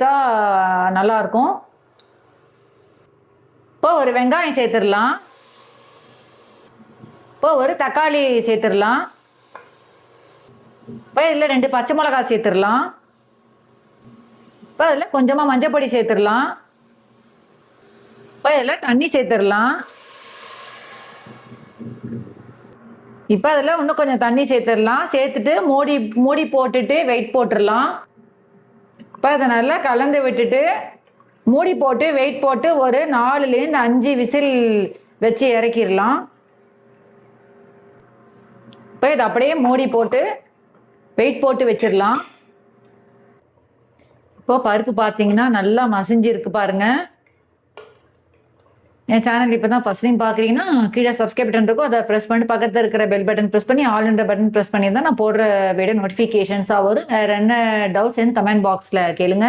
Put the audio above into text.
டேஸ்ட்டாக நல்லாயிருக்கும். இப்போ ஒரு வெங்காயம் சேர்த்துடலாம். இப்போ ஒரு தக்காளி சேர்த்துடலாம். இப்போ இதில் 2 பச்சை மிளகாய் சேர்த்துடலாம். இப்போ இதில் கொஞ்சமாக மஞ்சப்பொடி சேர்த்துடலாம். இப்போ இதில் தண்ணி சேர்த்துடலாம். இப்போ அதில் இன்னும் கொஞ்சம் தண்ணி சேர்த்துடலாம். சேர்த்துட்டு மூடி போட்டுட்டு வெயிட் போட்டுடலாம். இப்போ அதை நல்லா கலந்து விட்டுட்டு மூடி போட்டு வெயிட் போட்டு ஒரு 4லேருந்து 5 விசில் வச்சு இறக்கிடலாம். இப்போ இதை அப்படியே மூடி போட்டு வெயிட் போட்டு வச்சிடலாம். இப்போ பருப்பு பார்த்தீங்கன்னா நல்லா மசிஞ்சிருக்கு பாருங்க. என் சேனல் இப்போ தான் ஃபர்ஸ்ட் டைம் பார்க்குறீங்கன்னா கீழே சப்ஸ்கிரைப் பட்டன் இருக்கும், அதை ப்ரெஸ் பண்ணி பக்கத்தில் இருக்கிற பெல் பட்டன் ப்ரெஸ் பண்ணி ஆல்ன்ற பட்டன் ப்ரெஸ் பண்ணியிருந்தா நான் போடுற வீடியோ நோட்டிஃபிகேஷன்ஸாக வரும். வேறு என்ன டவுட்ஸ் கமெண்ட் பாக்ஸில் கேளுங்க.